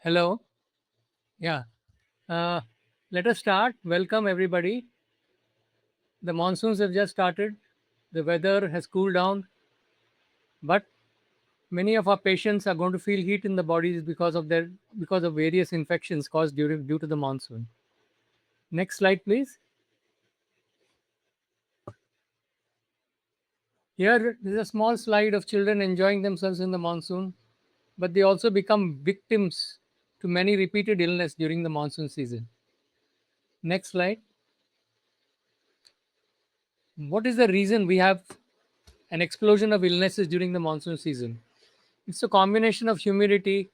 Hello. Yeah. Uh, Let us start. Welcome, everybody. The monsoons have just started. The weather has cooled down, but many of our patients are going to feel heat in the bodies because of various infections caused due to the monsoon. Next slide, please. Here is a small slide of children enjoying themselves in the monsoon, but they also become victims to many repeated illness during the monsoon season. Next slide. What is the reason we have an explosion of illnesses during the monsoon season? It's a combination of humidity,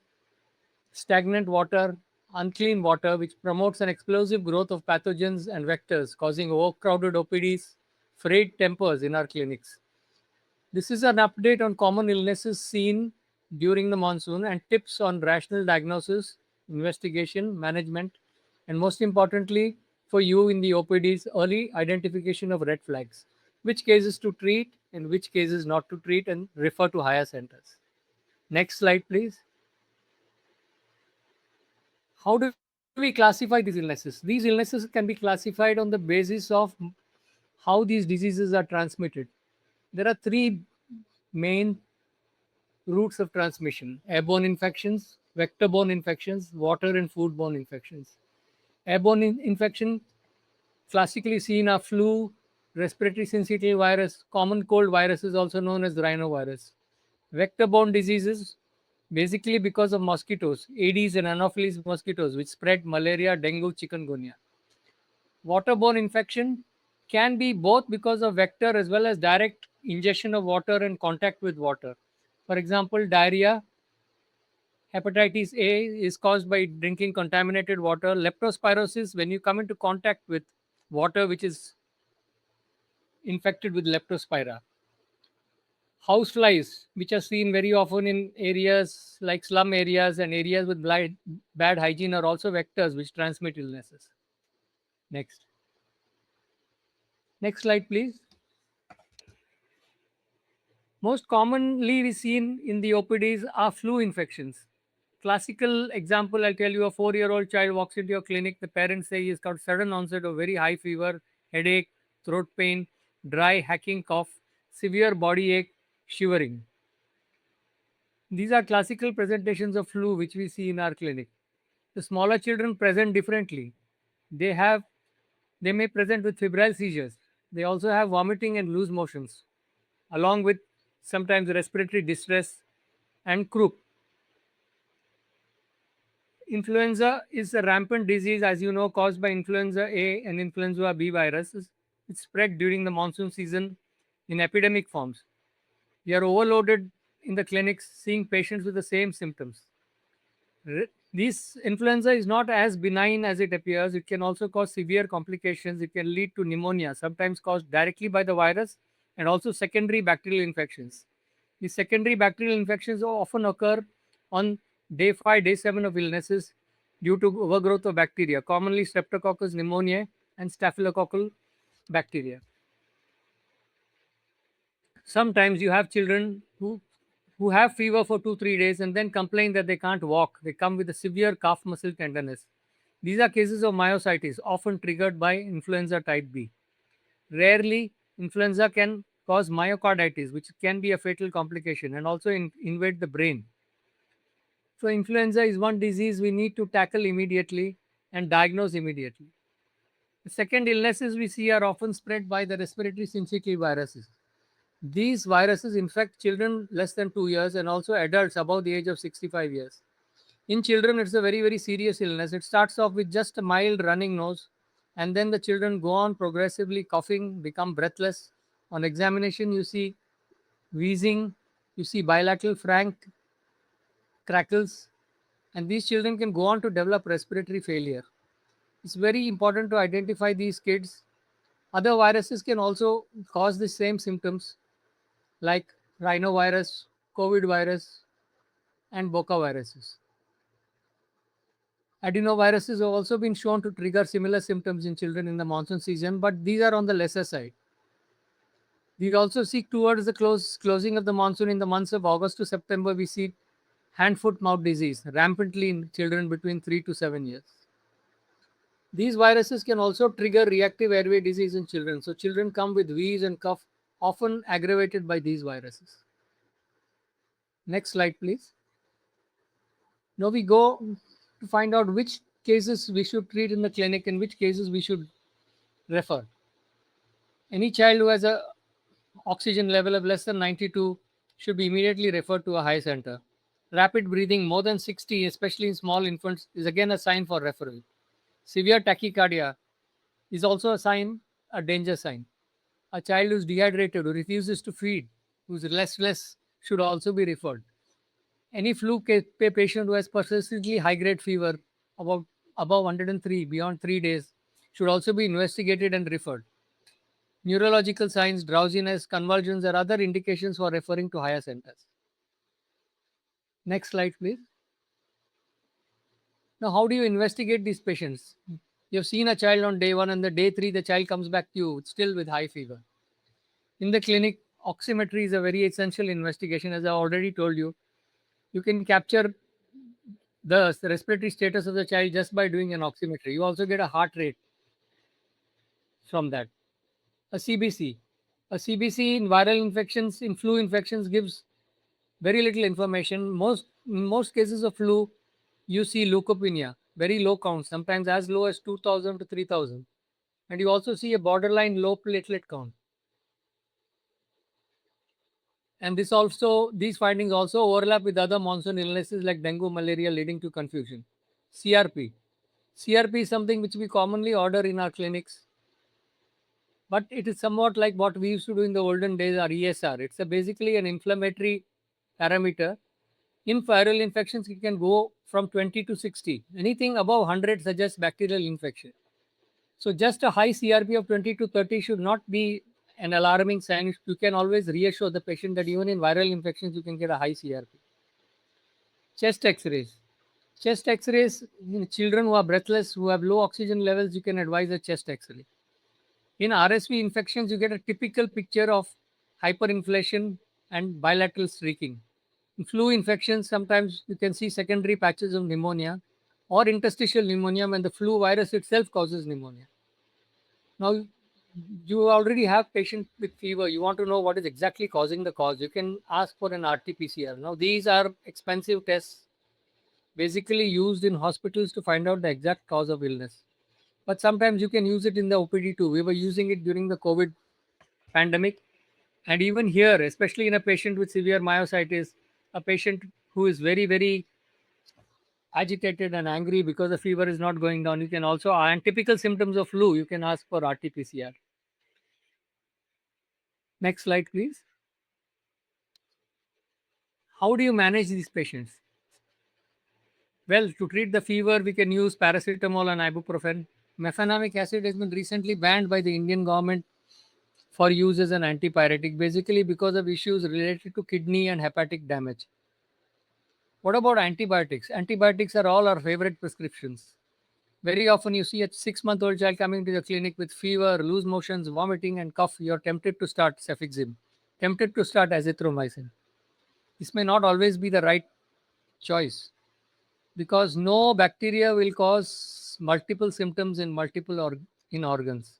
stagnant water, unclean water, which promotes an explosive growth of pathogens and vectors, causing overcrowded OPDs, frayed tempers in our clinics. This is an update on common illnesses seen during the monsoon and tips on rational diagnosis, investigation, management, and most importantly, for you in the OPDs, early identification of red flags, which cases to treat and which cases not to treat, and refer to higher centers. Next slide, please. How do we classify these illnesses? These illnesses can be classified on the basis of how these diseases are transmitted. There are three main routes of transmission: airborne infections, vector borne infections, water and foodborne infections. Airborne infection, classically seen, are flu, respiratory syncytial virus, common cold viruses, also known as rhinovirus. Vector borne diseases, basically because of mosquitoes, Aedes and Anopheles mosquitoes, which spread malaria, dengue, chikungunya. Waterborne infection can be both because of vector as well as direct ingestion of water and contact with water. For example, diarrhea, hepatitis A is caused by drinking contaminated water. Leptospirosis, when you come into contact with water which is infected with leptospira. Houseflies, which are seen very often in areas like slum areas and areas with bad hygiene, are also vectors which transmit illnesses. Next. Next slide, please. Most commonly we seen in the OPDs are flu infections. Classical example, I'll tell you: a 4-year-old child walks into your clinic. The parents say he's got sudden onset of very high fever, headache, throat pain, dry, hacking cough, severe body ache, shivering. These are classical presentations of flu which we see in our clinic. The smaller children present differently. They have they may present with febrile seizures. They also have vomiting and loose motions, along with sometimes respiratory distress and croup. Influenza is a rampant disease, as you know, caused by influenza A and influenza B viruses. It's spread during the monsoon season in epidemic forms. We are overloaded in the clinics seeing patients with the same symptoms. This influenza is not as benign as it appears. It can also cause severe complications. It can lead to pneumonia, sometimes caused directly by the virus, and also secondary bacterial infections. These secondary bacterial infections often occur on day 5, day 7 of illnesses due to overgrowth of bacteria, commonly Streptococcus pneumoniae and Staphylococcal bacteria. Sometimes you have children who have fever for 2 3 days and then complain that they can't walk. They come with a severe calf muscle tenderness. These are cases of myositis, often triggered by influenza type B. Rarely, influenza can cause myocarditis, which can be a fatal complication and also invade the brain. So influenza is one disease we need to tackle immediately and diagnose immediately. The second illnesses we see are often spread by the respiratory syncytial viruses. These viruses infect children less than 2 years and also adults above the age of 65 years. In children, it's a very, very serious illness. It starts off with just a mild running nose, and then the children go on progressively coughing, become breathless. On examination, you see wheezing, you see bilateral frank crackles, and these children can go on to develop respiratory failure. It's very important to identify these kids. Other viruses can also cause the same symptoms, like rhinovirus, COVID virus, and Boca viruses. Adenoviruses have also been shown to trigger similar symptoms in children in the monsoon season, but these are on the lesser side. We also seek towards the closing of the monsoon in the months of August to September. We see Hand foot mouth disease, rampantly in children between 3 to 7 years. These viruses can also trigger reactive airway disease in children. So, children come with wheeze and cough, often aggravated by these viruses. Next slide, please. Now we go to find out which cases we should treat in the clinic and which cases we should refer. Any child who has a oxygen level of less than 92 should be immediately referred to a high center. Rapid breathing more than 60, especially in small infants, is again a sign for referral. Severe tachycardia is also a sign, a danger sign. A child who's dehydrated, who refuses to feed, who's restless, should also be referred. Any patient who has persistently high grade fever about above 103 beyond 3 days should also be investigated and referred. Neurological signs, drowsiness, convulsions are other indications for referring to higher centers. Next slide, please. Now, how do you investigate these patients? You've seen a child on day one, and the day three, the child comes back to you still with high fever. In the clinic, oximetry is a very essential investigation. As I already told you, you can capture the respiratory status of the child just by doing an oximetry. You also get a heart rate from that. A CBC. A CBC in viral infections, in flu infections, gives very little information. In most cases of flu, you see leukopenia, very low count, sometimes as low as 2000 to 3000. And you also see a borderline low platelet count. And these findings also overlap with other monsoon illnesses like dengue, malaria, leading to confusion. CRP. CRP is something which we commonly order in our clinics, but it is somewhat like what we used to do in the olden days, our ESR. It's basically an inflammatory parameter. In viral infections, it can go from 20 to 60. Anything above 100 suggests bacterial infection. So just a high CRP of 20 to 30 should not be an alarming sign. You can always reassure the patient that even in viral infections, you can get a high CRP. Chest X-rays. Chest X-rays in children who are breathless, who have low oxygen levels, you can advise a chest X-ray. In RSV infections, you get a typical picture of hyperinflation and bilateral streaking. In flu infections, sometimes you can see secondary patches of pneumonia or interstitial pneumonia when the flu virus itself causes pneumonia. Now, you already have patient with fever. You want to know what is exactly causing the cause. You can ask for an RT-PCR. Now, these are expensive tests basically used in hospitals to find out the exact cause of illness. But sometimes you can use it in the OPD too. We were using it during the COVID pandemic. And even here, especially in a patient with severe myositis, a patient who is very, very agitated and angry because the fever is not going down, you can also, and typical symptoms of flu, you can ask for RT-PCR. Next slide, please. How do you manage these patients? Well, to treat the fever, we can use paracetamol and ibuprofen. Mefenamic acid has been recently banned by the Indian government for use as an antipyretic, basically because of issues related to kidney and hepatic damage. What about antibiotics? Antibiotics are all our favorite prescriptions. Very often you see a 6-month-old child coming to the clinic with fever, loose motions, vomiting, and cough. You're tempted to start cefixime, tempted to start azithromycin. This may not always be the right choice because no bacteria will cause multiple symptoms in in organs.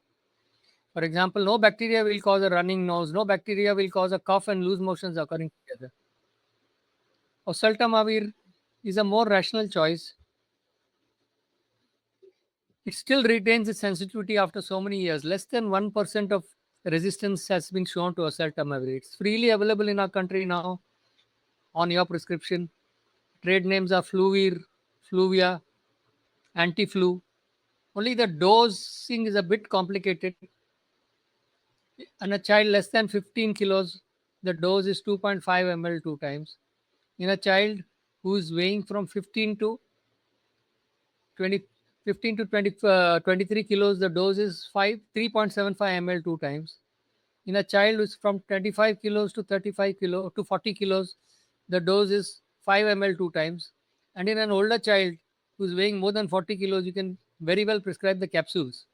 For example, no bacteria will cause a running nose, no bacteria will cause a cough and loose motions occurring together. Oseltamivir is a more rational choice. It still retains its sensitivity after so many years. Less than 1% of resistance has been shown to oseltamivir. It's freely available in our country now on your prescription. Trade names are Fluvir, Fluvia, Anti-Flu. Only the dosing is a bit complicated. In a child less than 15 kilos, the dose is 2.5 ml 2 times. In a child who is weighing from 15 to 20, 15 to 23 kilos, the dose is 3.75 ml 2 times. In a child who is from 25 kilos to 35 kilo to 40 kilos, the dose is 5 ml 2 times. And in an older child who is weighing more than 40 kilos, you can very well prescribe the capsules.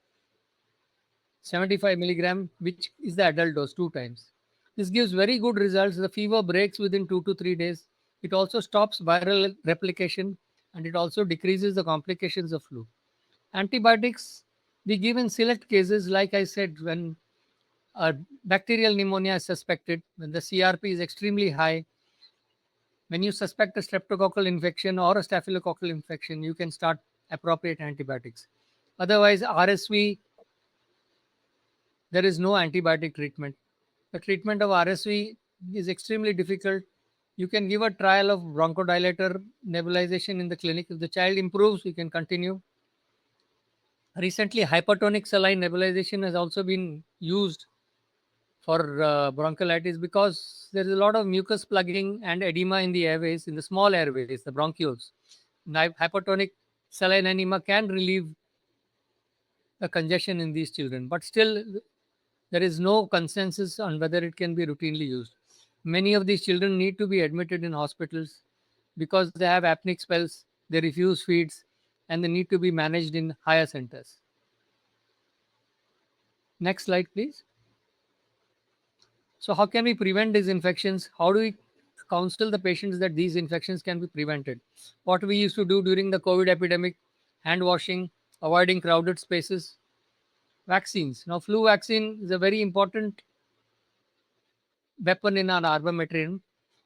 75 milligram, which is the adult dose 2 times. This gives very good results. The fever breaks within 2 to 3 days. It also stops viral replication and it also decreases the complications of flu. Antibiotics we give in select cases, like I said, when a bacterial pneumonia is suspected, when the CRP is extremely high, when you suspect a streptococcal infection or a staphylococcal infection, you can start appropriate antibiotics. Otherwise, RSV, there is no antibiotic treatment. The treatment of RSV is extremely difficult. You can give a trial of bronchodilator nebulization in the clinic. If the child improves, you can continue. Recently, hypertonic saline nebulization has also been used for bronchiolitis because there is a lot of mucus plugging and edema in the airways, in the small airways, the bronchioles. Hypertonic saline enema can relieve the congestion in these children, but still there is no consensus on whether it can be routinely used. Many of these children need to be admitted in hospitals because they have apneic spells, they refuse feeds, and they need to be managed in higher centers. Next slide, please. So, how can we prevent these infections? How do we counsel the patients that these infections can be prevented? What we used to do during the COVID epidemic: hand washing, avoiding crowded spaces, vaccines. Now, flu vaccine is a very important weapon in our armamentarium,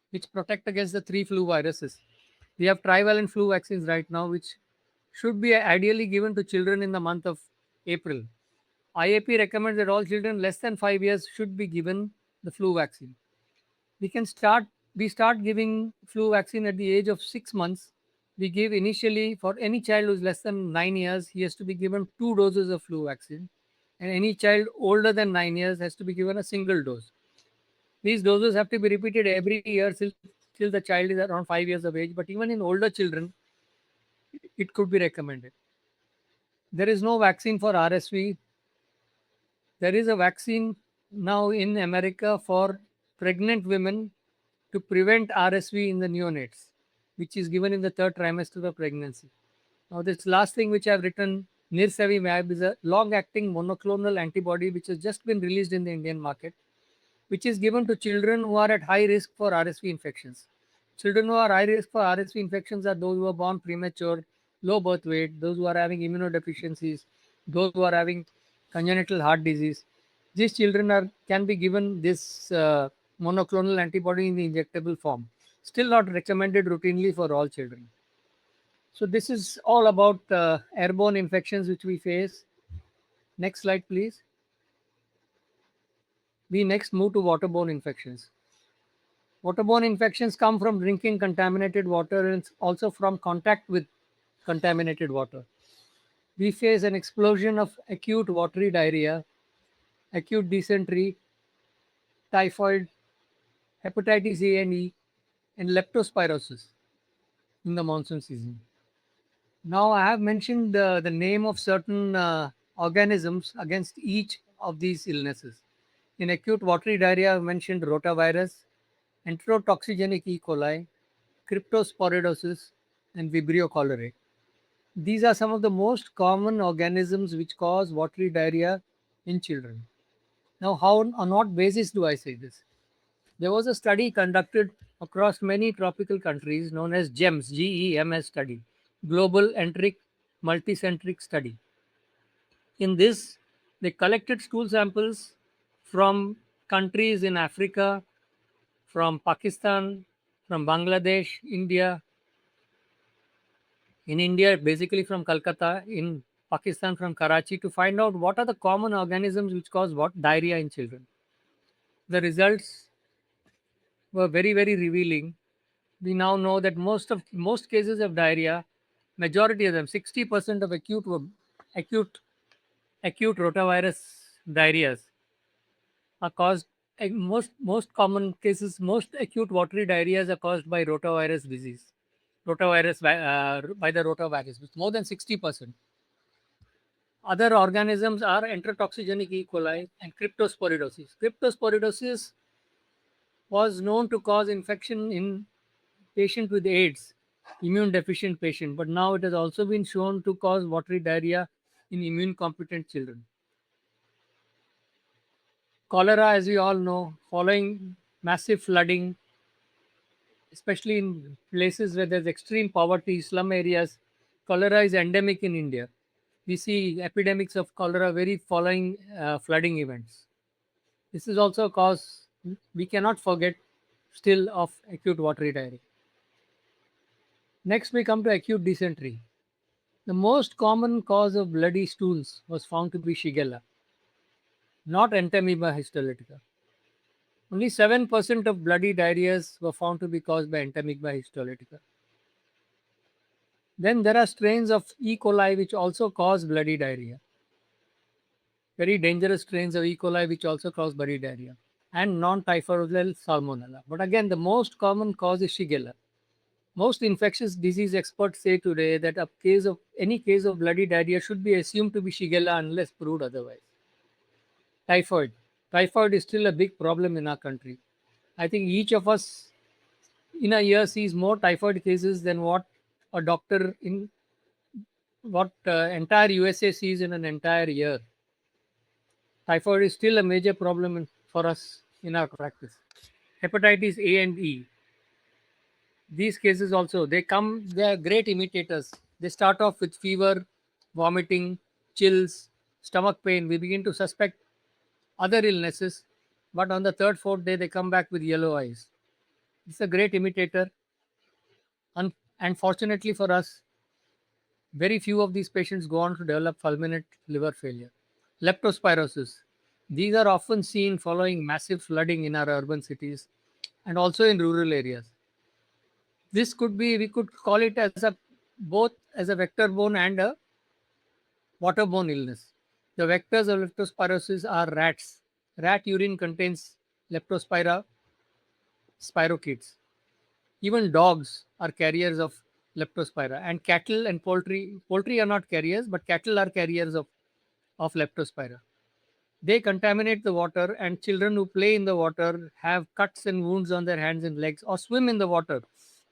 which protect against the three flu viruses. We have trivalent flu vaccines right now, which should be ideally given to children in the month of April. IAP recommends that all children less than 5 years should be given the flu vaccine. We can start we start giving flu vaccine at the age of 6 months. We give initially for any child who is less than 9 years, he has to be given 2 doses of flu vaccine, and any child older than 9 years has to be given a single dose. These doses have to be repeated every year till the child is around 5 years of age. But even in older children, it could be recommended. There is no vaccine for RSV. There is a vaccine now in America for pregnant women to prevent RSV in the neonates, which is given in the third trimester of pregnancy. Now, this last thing which I have written, Nirsevimab, is a long-acting monoclonal antibody which has just been released in the Indian market, which is given to children who are at high risk for RSV infections. Children who are high risk for RSV infections are those who are born premature, low birth weight, those who are having immunodeficiencies, those who are having congenital heart disease. These children can be given this monoclonal antibody in the injectable form. Still not recommended routinely for all children. So this is all about airborne infections which we face. Next slide, please. We next move to waterborne infections. Waterborne infections come from drinking contaminated water and also from contact with contaminated water. We face an explosion of acute watery diarrhea, acute dysentery, typhoid, hepatitis A and E, and leptospirosis in the monsoon season. Now, I have mentioned the name of certain organisms against each of these illnesses. In acute watery diarrhea, I've mentioned rotavirus, enterotoxigenic E. coli, cryptosporidosis, and Vibrio cholerae. These are some of the most common organisms which cause watery diarrhea in children. Now, on what basis do I say this? There was a study conducted across many tropical countries known as GEMS, GEMS study, Global Enteric Multicentric Study. In this, they collected stool samples from countries in Africa, from Pakistan, from Bangladesh, India. In India, basically from Calcutta, in Pakistan, from Karachi, to find out what are the common organisms which cause what diarrhea in children. The results were very, very revealing. We now know that most cases of diarrhea, majority of them, 60% of acute acute rotavirus diarrheas are caused. Most common cases, most acute watery diarrheas are caused by rotavirus disease, by the rotavirus, with more than 60%. Other organisms are enterotoxigenic E. coli and cryptosporidosis. Cryptosporidosis was known to cause infection in patient with AIDS, immune deficient patient, but now it has also been shown to cause watery diarrhea in immune competent children. Cholera, as we all know, following massive flooding especially in places where there's extreme poverty, slum areas. Cholera is endemic in India. We see epidemics of cholera very following flooding events. This is also a cause we cannot forget still of acute watery diarrhea. Next, we come to acute dysentery. The most common cause of bloody stools was found to be Shigella, not Entamoeba histolytica. Only 7% of bloody diarrheas were found to be caused by Entamoeba histolytica. Then there are strains of E. coli which also cause bloody diarrhea. Very dangerous strains of E. coli which also cause bloody diarrhea. And non-typhoidal salmonella. But again, the most common cause is Shigella. Most infectious disease experts say today that a case of any case of bloody diarrhea should be assumed to be Shigella unless proved otherwise. Typhoid. Typhoid is still a big problem in our country. I think each of us in a year sees more typhoid cases than what a doctor in what entire USA sees in an entire year. Typhoid is still a major problem for us in our practice. Hepatitis A and E. These cases also they are great imitators. They start off with fever, vomiting, chills, stomach pain. We begin to suspect other illnesses, but on the third, fourth day, they come back with yellow eyes. It's a great imitator. Unfortunately for us, very few of these patients go on to develop fulminant liver failure. Leptospirosis. These are often seen following massive flooding in our urban cities and also in rural areas. This could be, we could call it as a both as a vector borne and a waterborne illness. The vectors of leptospirosis are rats. Rat urine contains leptospira spirochetes. Even dogs are carriers of leptospira, and cattle and poultry are not carriers, but cattle are carriers of leptospira. They contaminate the water, and children who play in the water have cuts and wounds on their hands and legs or swim in the water.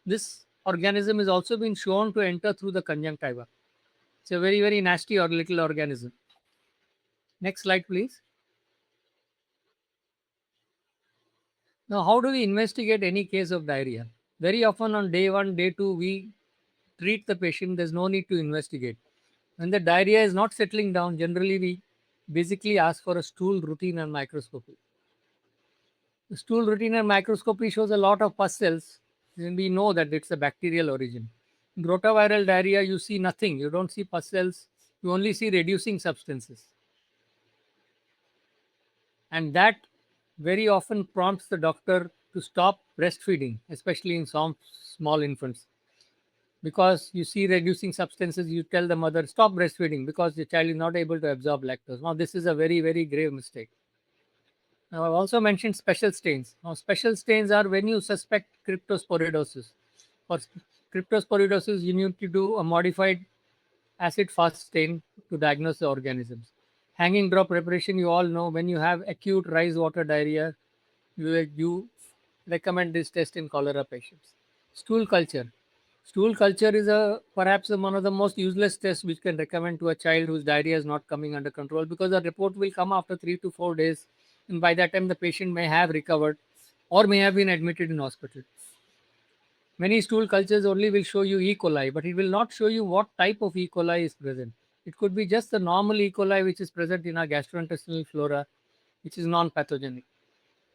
This organism has also been shown to enter through the conjunctiva. It's a very, very nasty or little organism. Next slide, please. Now, how do we investigate any case of diarrhea? Very often on day one, day two, we treat the patient. There's no need to investigate. When the diarrhea is not settling down, generally we basically ask for a stool routine and microscopy. The stool routine and microscopy shows a lot of pus cells, and we know that it's a bacterial origin. In rotaviral diarrhea, you see nothing. You don't see pus cells. You only see reducing substances. And that very often prompts the doctor to stop breastfeeding, especially in some small infants. Because you see reducing substances, you tell the mother, stop breastfeeding because the child is not able to absorb lactose. Now, this is a very, very grave mistake. Now, I've also mentioned special stains. Now, special stains are when you suspect cryptosporidosis. For cryptosporidosis, you need to do a modified acid fast stain to diagnose the organisms. Hanging drop preparation, you all know when you have acute rice water diarrhea, you recommend this test in cholera patients. Stool culture. Stool culture is perhaps one of the most useless tests which can recommend to a child whose diarrhea is not coming under control because the report will come after 3 to 4 days, and by that time the patient may have recovered or may have been admitted in hospital. Many stool cultures only will show you E. coli, but it will not show you what type of E. coli is present. It could be just the normal E. coli which is present in our gastrointestinal flora, which is non-pathogenic.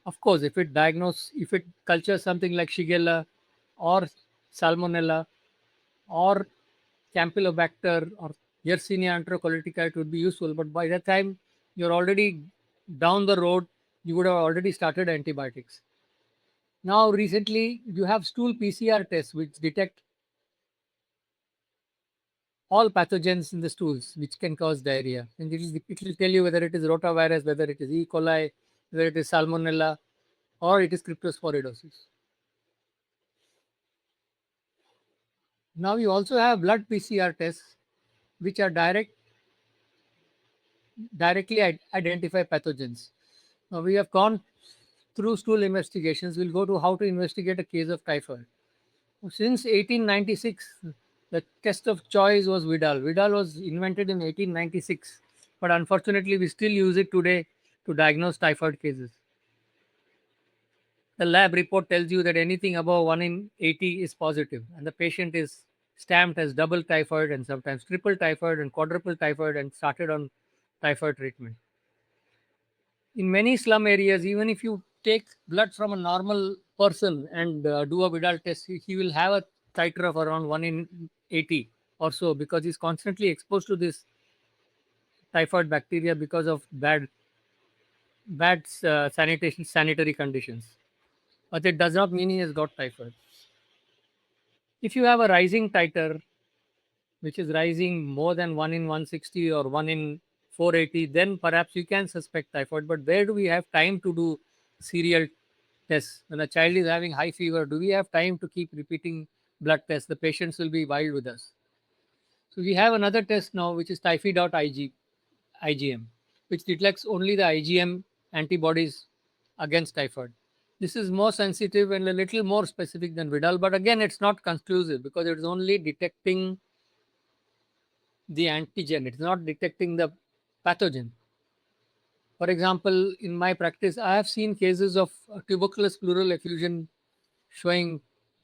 Of course, if it cultures something like Shigella or Salmonella or Campylobacter or Yersinia enterocolitica, it would be useful. But by that time, you're already down the road, you would have already started antibiotics. Now, recently, you have stool PCR tests which detect all pathogens in the stools which can cause diarrhea. And it will tell you whether it is rotavirus, whether it is E. coli, whether it is Salmonella, or it is cryptosporidosis. Now you also have blood PCR tests which are directly identify pathogens. Now we have gone through stool investigations. We'll go to how to investigate a case of typhoid. Since 1896, the test of choice was Vidal. Vidal was invented in 1896, but unfortunately we still use it today to diagnose typhoid cases. the lab report tells you that anything above 1 in 80 is positive, and the patient is stamped as double typhoid and sometimes triple typhoid and quadruple typhoid and started on typhoid treatment. In many slum areas, even if you take blood from a normal person and do a Vidal test, he will have a titer of around 1 in 80 or so because he's constantly exposed to this typhoid bacteria because of bad sanitation sanitary conditions. But it does not mean he has got typhoid. If you have a rising titer, which is rising more than 1 in 160 or 1 in 480, then perhaps you can suspect typhoid. But where do we have time to do serial tests? When a child is having high fever, do we have time to keep repeating blood tests? The patients will be wild with us. So we have another test now, which is IgM, which detects only the IgM antibodies against typhoid. This is more sensitive and a little more specific than Vidal, but again, it's not conclusive because it's only detecting the antigen, it's not detecting the pathogen. For example, in my practice, I have seen cases of tuberculous pleural effusion showing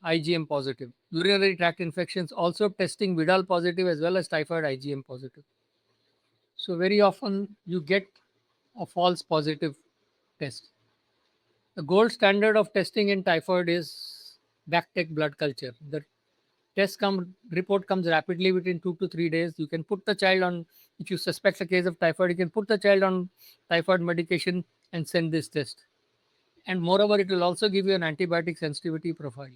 IgM positive. Urinary tract infections also testing Vidal positive as well as typhoid IgM positive. So, very often you get a false positive test. The gold standard of testing in typhoid is BACTEC blood culture. The report comes rapidly within 2 to 3 days. You can put the child on, if you suspect a case of typhoid, you can put the child on typhoid medication and send this test. And moreover, it will also give you an antibiotic sensitivity profile.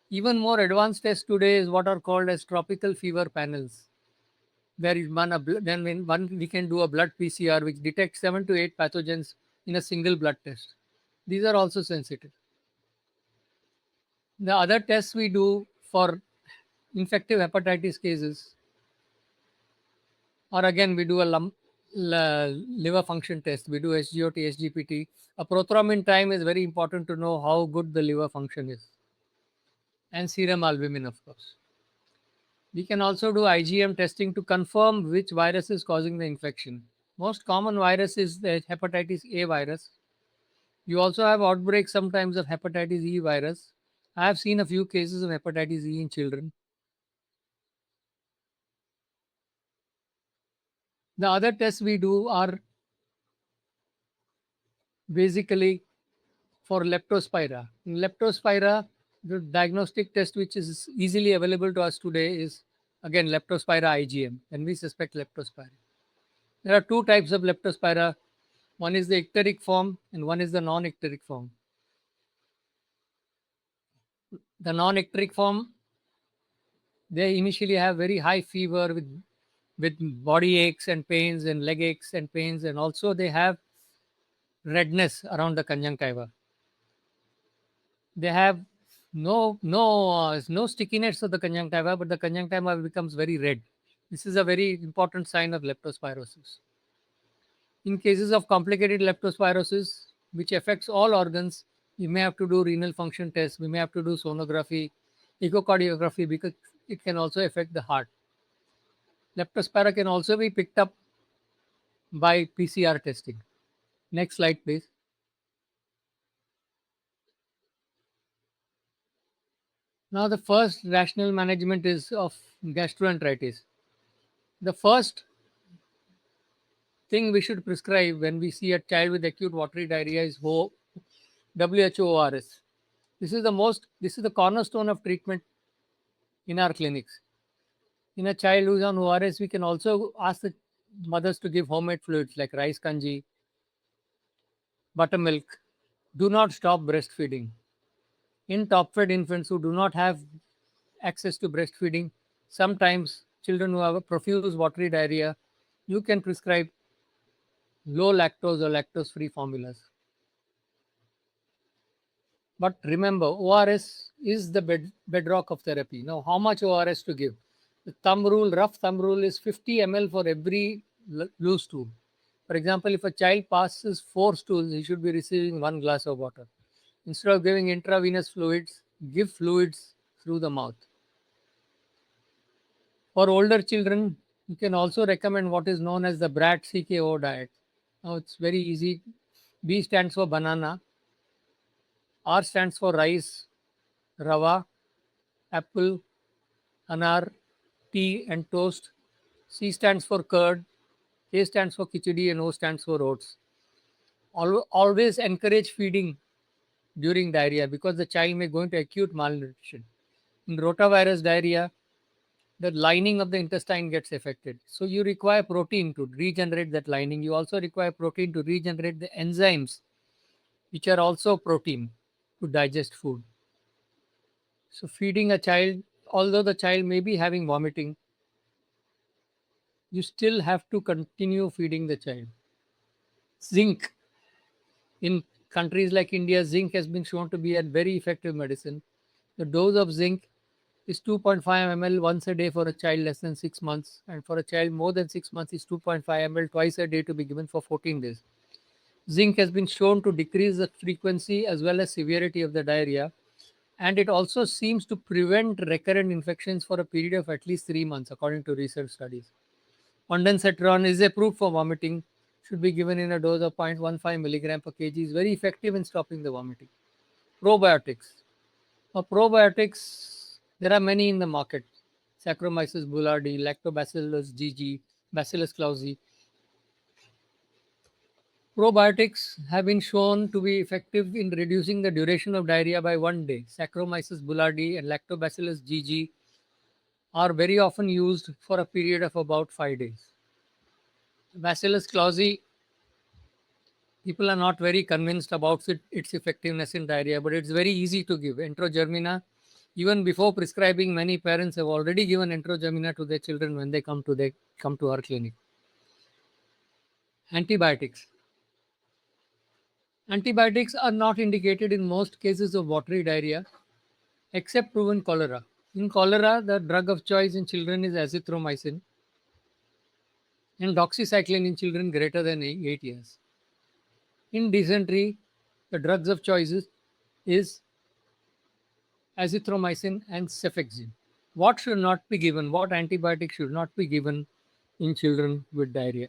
Even more advanced tests today is what are called as tropical fever panels, where we can do a blood PCR which detects 7 to 8 pathogens in a single blood test. These are also sensitive. The other tests we do for infective hepatitis cases, or again, we do a liver function test. We do SGOT, SGPT. A prothrombin time is very important to know how good the liver function is, and serum albumin, of course. We can also do IgM testing to confirm which virus is causing the infection. Most common virus is the hepatitis A virus. You also have outbreaks sometimes of hepatitis E virus. I have seen a few cases of hepatitis E in children. The other tests we do are basically for leptospira. In leptospira, the diagnostic test which is easily available to us today is again leptospira IgM, and we suspect leptospira. There are two types of leptospira. One is the icteric form and one is the non-icteric form. The non-icteric form, they initially have very high fever with body aches and pains and leg aches and pains, and also they have redness around the conjunctiva. They have no stickiness of the conjunctiva, but the conjunctiva becomes very red. This is a very important sign of leptospirosis. In cases of complicated leptospirosis, which affects all organs, we may have to do renal function tests, we may have to do sonography, echocardiography, because it can also affect the heart. Leptospira can also be picked up by PCR testing. Next slide, please. Now, the first rational management is of gastroenteritis. The first thing we should prescribe when we see a child with acute watery diarrhea is WHO ORS. This is the cornerstone of treatment in our clinics. In a child who's on ORS, we can also ask the mothers to give homemade fluids like rice kanji, buttermilk. Do not stop breastfeeding. In top fed infants who do not have access to breastfeeding, sometimes children who have a profuse watery diarrhea, you can prescribe low lactose or lactose free formulas. But remember, ORS is the bedrock of therapy. Now, how much ORS to give? The rough thumb rule is 50 ml for every loose stool. For example, if a child passes 4 stools, he should be receiving 1 glass of water. Instead of giving intravenous fluids, give fluids through the mouth. For older children, you can also recommend what is known as the BRAT CKO diet. Now, it's very easy. B stands for banana. R stands for rice, rava, apple, anar, tea, and toast. C stands for curd. K stands for khichdi, and O stands for oats. Always encourage feeding during diarrhea because the child may go into acute malnutrition. In rotavirus diarrhea, the lining of the intestine gets affected. So you require protein to regenerate that lining. You also require protein to regenerate the enzymes, which are also protein to digest food. So feeding a child, although the child may be having vomiting, you still have to continue feeding the child. Zinc. In countries like India, zinc has been shown to be a very effective medicine. The dose of zinc is 2.5 ml once a day for a child less than 6 months, and for a child more than 6 months is 2.5 ml twice a day to be given for 14 days. Zinc has been shown to decrease the frequency as well as severity of the diarrhea, and it also seems to prevent recurrent infections for a period of at least 3 months, according to research studies. Ondansetron is approved for vomiting, should be given in a dose of 0.15 milligram per kg, is very effective in stopping the vomiting. Probiotics. Now, probiotics, there are many in the market. Saccharomyces boulardii, Lactobacillus GG, Bacillus clausii. Probiotics have been shown to be effective in reducing the duration of diarrhea by 1 day. Saccharomyces boulardii and Lactobacillus GG are very often used for a period of about 5 days. Bacillus clausii, people are not very convinced about its effectiveness in diarrhea, but it's very easy to give. Enterogermina, even before prescribing, many parents have already given enterogermina to their children when they come to our clinic. Antibiotics. Antibiotics are not indicated in most cases of watery diarrhea, except proven cholera. In cholera, the drug of choice in children is azithromycin and doxycycline in children greater than 8 years. In dysentery, the drugs of choice is azithromycin and cefixime. What should not be given? What antibiotics should not be given in children with diarrhea?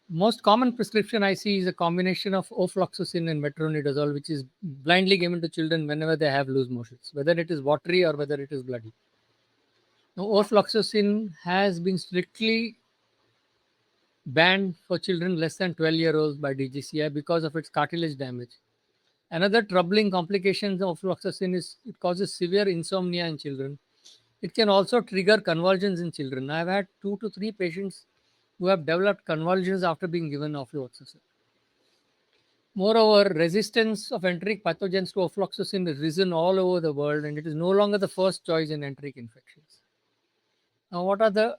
Most common prescription I see is a combination of ofloxacin and metronidazole, which is blindly given to children whenever they have loose motions, whether it is watery or whether it is bloody. Now, ofloxacin has been strictly banned for children less than 12-year-olds by DGCI because of its cartilage damage. Another troubling complication of ofloxacin is it causes severe insomnia in children. It can also trigger convulsions in children. I've had 2 to 3 patients who have developed convulsions after being given ofloxacin. Moreover, resistance of enteric pathogens to ofloxacin has risen all over the world, and it is no longer the first choice in enteric infections. Now, what are the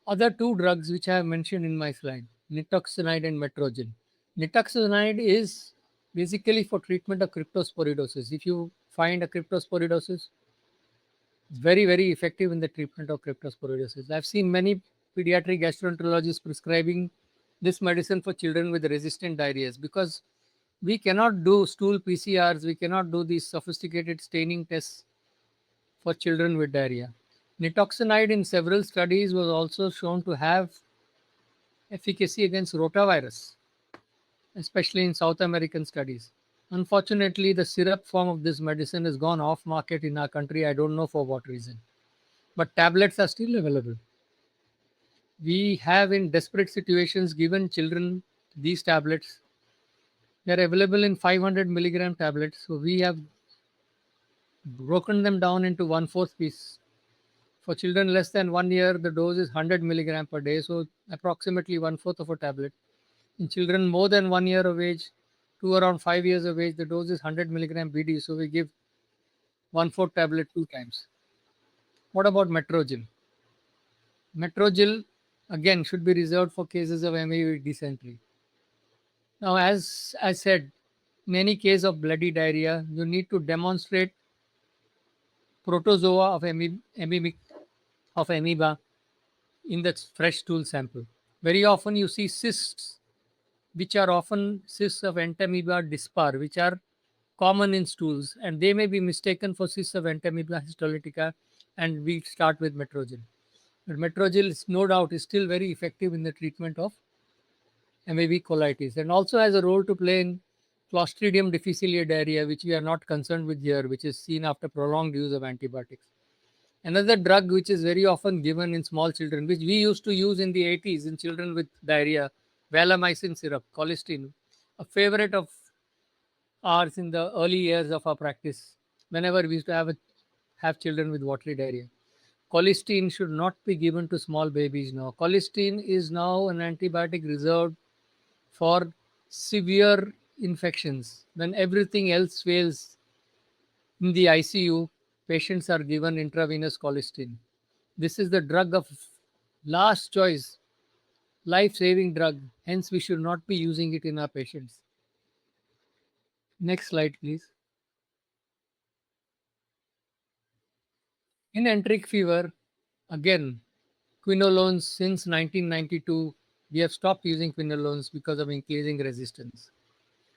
other two drugs which I have mentioned in my slide? Nitazoxanide and Metrogyl. Nitazoxanide is basically for treatment of cryptosporidosis. If you find a cryptosporidosis, it's very, very effective in the treatment of cryptosporidosis. I've seen many pediatric gastroenterologists prescribing this medicine for children with resistant diarrheas because we cannot do stool PCRs, we cannot do these sophisticated staining tests for children with diarrhea. Nitazoxanide in several studies was also shown to have efficacy against rotavirus, especially in South American studies. Unfortunately, the syrup form of this medicine has gone off market in our country. I don't know for what reason. But tablets are still available. We have, in desperate situations, given children these tablets. They are available in 500 milligram tablets. So we have broken them down into 1/4 piece. For children less than 1 year, the dose is 100 milligram per day, so approximately 1/4 of a tablet. In children more than 1 year of age to around 5 years of age, the dose is 100 milligram BD, so we give 1/4 tablet 2 times. What about Metrogyl? Metrogyl again should be reserved for cases of ME with dysentery. Now, as I said, in any case of bloody diarrhea, you need to demonstrate protozoa of amoeba in the fresh stool sample. Very often you see cysts, which are often cysts of Entamoeba dispar, which are common in stools, and they may be mistaken for cysts of Entamoeba histolytica, and we start with Metrogyl. But Metrogyl is no doubt is still very effective in the treatment of MAB colitis and also has a role to play in Clostridium difficile diarrhea, which we are not concerned with here, which is seen after prolonged use of antibiotics. Another drug which is very often given in small children, which we used to use in the 80s in children with diarrhea, valamycin syrup, colistin, a favorite of ours in the early years of our practice, whenever we used to have children with watery diarrhea. Colistin should not be given to small babies now. Colistin is now an antibiotic reserved for severe infections. When everything else fails in the ICU, patients are given intravenous colistin. This is the drug of last choice, life saving drug. Hence, we should not be using it in our patients. Next slide, please. In enteric fever, again, quinolones since 1992, we have stopped using quinolones because of increasing resistance.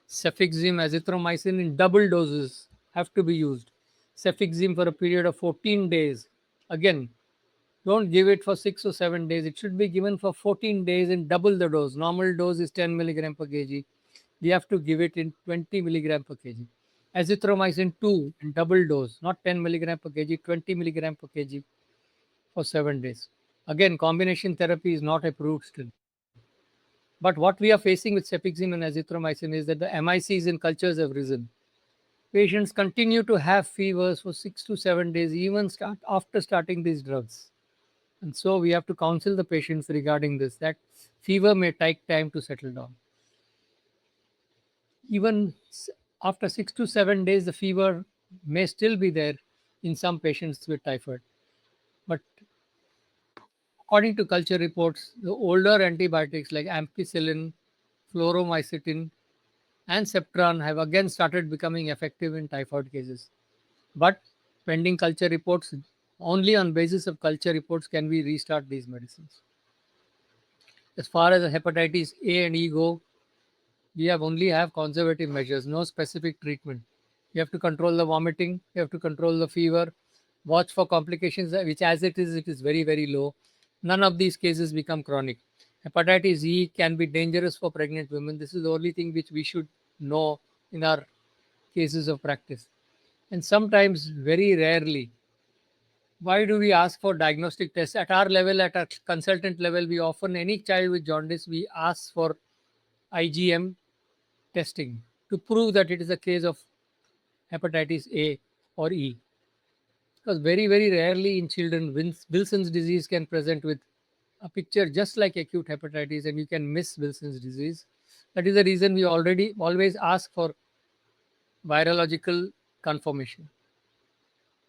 Cefixime, azithromycin in double doses have to be used. Cefixime for a period of 14 days. Again, don't give it for 6 or 7 days. It should be given for 14 days in double the dose. Normal dose is 10 milligram per kg. We have to give it in 20 milligram per kg. Azithromycin 2 in double dose, not 10 milligram per kg, 20 milligram per kg for 7 days. Again, combination therapy is not approved still. But what we are facing with cefixime and azithromycin is that the MICs in cultures have risen. Patients continue to have fevers for 6 to 7 days, even after starting these drugs. And so we have to counsel the patients regarding this, that fever may take time to settle down. Even after 6 to 7 days, the fever may still be there in some patients with typhoid. But according to culture reports, the older antibiotics like ampicillin, fluoromycetin, and Septran have again started becoming effective in typhoid cases. But pending culture reports, only on basis of culture reports can we restart these medicines. As far as hepatitis A and E go, we have only have conservative measures, no specific treatment. You have to control the vomiting, you have to control the fever, watch for complications, which as it is very, very low. None of these cases become chronic. Hepatitis E can be dangerous for pregnant women. This is the only thing which we should know in our cases of practice. And sometimes, very rarely, why do we ask for diagnostic tests? At our level, at our consultant level, we often, any child with jaundice, we ask for IgM testing to prove that it is a case of hepatitis A or E. Because very, very rarely in children, Wilson's disease can present with a picture just like acute hepatitis, and you can miss Wilson's disease. That is the reason we already always ask for virological confirmation.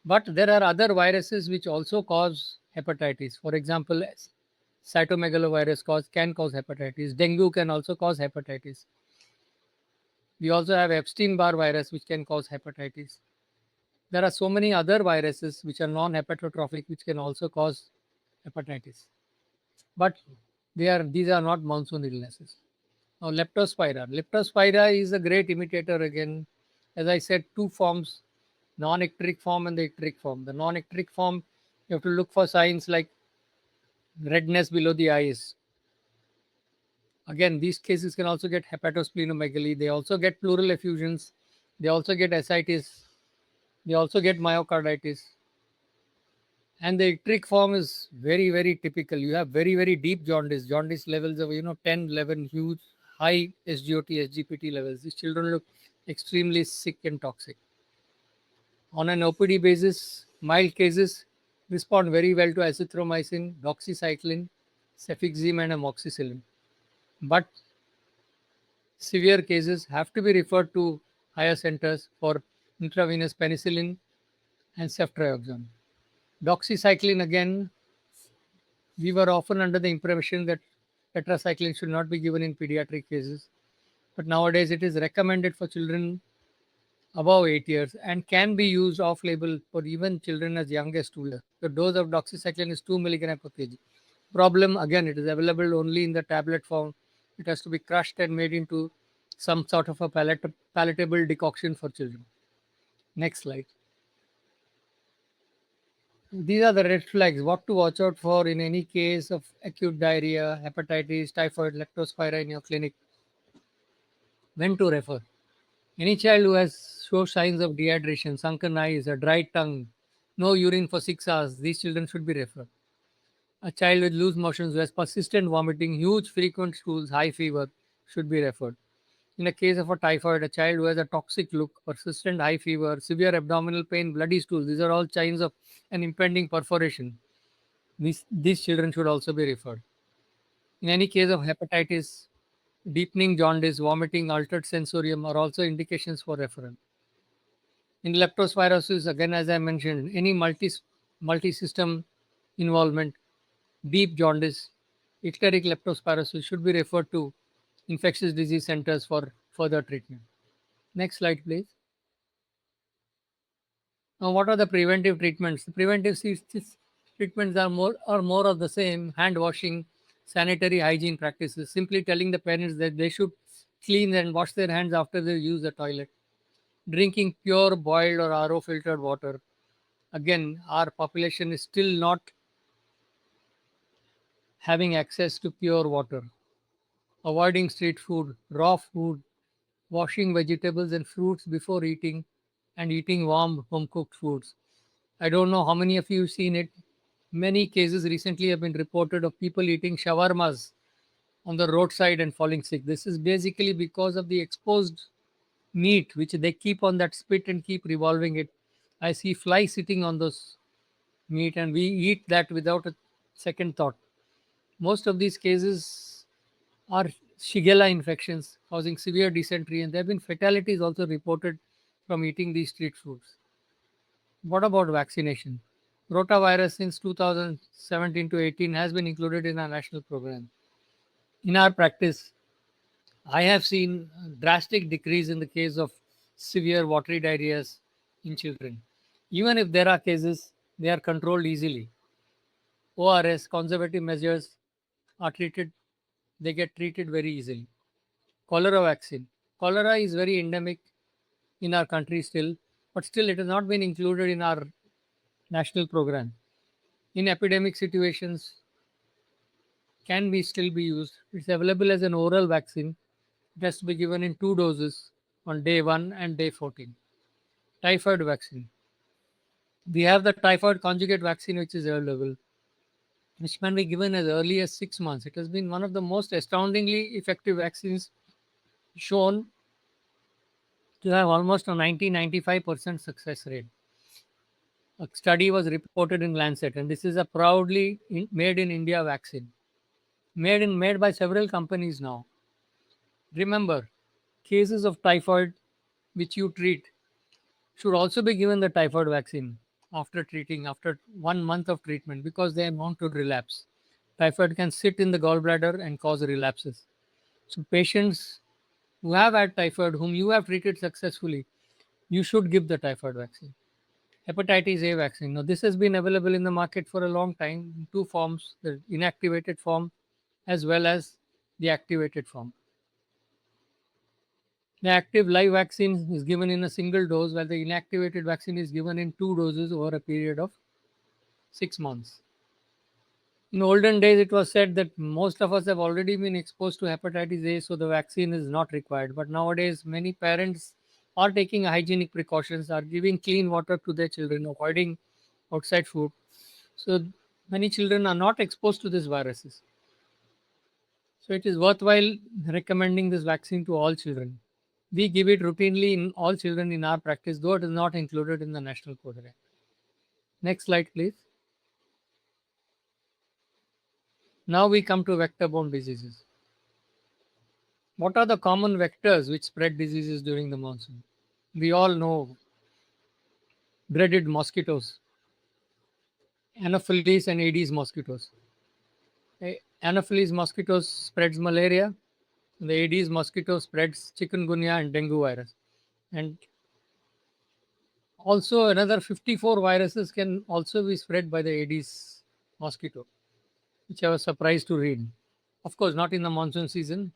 But there are other viruses which also cause hepatitis. For example, cytomegalovirus can cause hepatitis. Dengue can also cause hepatitis. We also have Epstein-Barr virus, which can cause hepatitis. There are so many other viruses which are non-hepatotrophic, which can also cause hepatitis. But these are not monsoon illnesses. Now, leptospira. Leptospira is a great imitator again. As I said, two forms, non-ecteric form and the ecteric form. The non-ecteric form, you have to look for signs like redness below the eyes. Again, these cases can also get hepatosplenomegaly. They also get pleural effusions. They also get ascites. They also get myocarditis. And the ecteric form is very, very typical. You have very, very deep jaundice levels of 10, 11, huge, high SGOT, SGPT levels. These children look extremely sick and toxic. On an OPD basis, mild cases respond very well to azithromycin, doxycycline, cefixime, and amoxicillin. But severe cases have to be referred to higher centers for intravenous penicillin and ceftriaxone. Doxycycline, again, we were often under the impression that tetracycline should not be given in pediatric cases. But nowadays it is recommended for children above 8 years and can be used off label for even children as young as 2 years. The dose of doxycycline is 2 milligram per kg. Problem, again, it is available only in the tablet form. It has to be crushed and made into some sort of a palatable decoction for children. Next slide. These are the red flags. What to watch out for in any case of acute diarrhea, hepatitis, typhoid, leptospira in your clinic. When to refer. Any child who has shows signs of dehydration, sunken eyes, a dry tongue, no urine for 6 hours, these children should be referred. A child with loose motions who has persistent vomiting, huge frequent stools, high fever should be referred. In a case of a typhoid, a child who has a toxic look, persistent high fever, severe abdominal pain, bloody stools, these are all signs of an impending perforation. These children should also be referred. In any case of hepatitis, deepening jaundice, vomiting, altered sensorium are also indications for referral. In leptospirosis, again, as I mentioned, any multi-system involvement, deep jaundice, ichtheric leptospirosis should be referred to infectious disease centers for further treatment. Next slide, please. Now, what are the preventive treatments? The treatments are more of the same: hand washing, sanitary hygiene practices, simply telling the parents that they should clean and wash their hands after they use the toilet, drinking pure boiled or RO filtered water. Again, our population is still not having access to pure water. Avoiding street food, raw food, washing vegetables and fruits before eating, and eating warm home cooked foods. I don't know how many of you have seen it. Many cases recently have been reported of people eating shawarmas on the roadside and falling sick. This is basically because of the exposed meat which they keep on that spit and keep revolving it. I see flies sitting on those meat and we eat that without a second thought. Most of these cases are Shigella infections causing severe dysentery, and there have been fatalities also reported from eating these street foods. What about vaccination? Rotavirus since 2017 to 18 has been included in our national program. In our practice, I have seen a drastic decrease in the case of severe watery diarrheas in children. Even if there are cases, they are controlled easily. ORS, conservative measures are treated, they get treated very easily. Cholera vaccine. Cholera is very endemic in our country still, but still it has not been included in our national program. In epidemic situations, can be still be used. It's available as an oral vaccine. It has to be given in 2 doses on day 1 and day 14. Typhoid vaccine. We have the typhoid conjugate vaccine which is available, which can be given as early as 6 months. It has been one of the most astoundingly effective vaccines, shown to have almost a 90-95% success rate. A study was reported in Lancet, and this is a proudly made in India vaccine, made by several companies now. Remember, cases of typhoid which you treat should also be given the typhoid vaccine after 1 month of treatment, because they are known to relapse. Typhoid can sit in the gallbladder and cause relapses. So patients who have had typhoid, whom you have treated successfully, you should give the typhoid vaccine. Hepatitis A vaccine. Now, this has been available in the market for a long time in two forms: the inactivated form as well as the activated form. The active live vaccine is given in a single dose, while the inactivated vaccine is given in 2 doses over a period of 6 months. In olden days, it was said that most of us have already been exposed to hepatitis A, so the vaccine is not required. But nowadays, many parents are taking hygienic precautions, are giving clean water to their children, avoiding outside food. So many children are not exposed to these viruses. So it is worthwhile recommending this vaccine to all children. We give it routinely in all children in our practice, though it is not included in the national program. Next slide, please. Now we come to vector-borne diseases. What are the common vectors which spread diseases during the monsoon? We all know dreaded mosquitoes, Anopheles and Aedes mosquitoes. Anopheles mosquitoes spreads malaria. The Aedes mosquito spreads chikungunya and dengue virus. And also another 54 viruses can also be spread by the Aedes mosquito, which I was surprised to read. Of course, not in the monsoon season,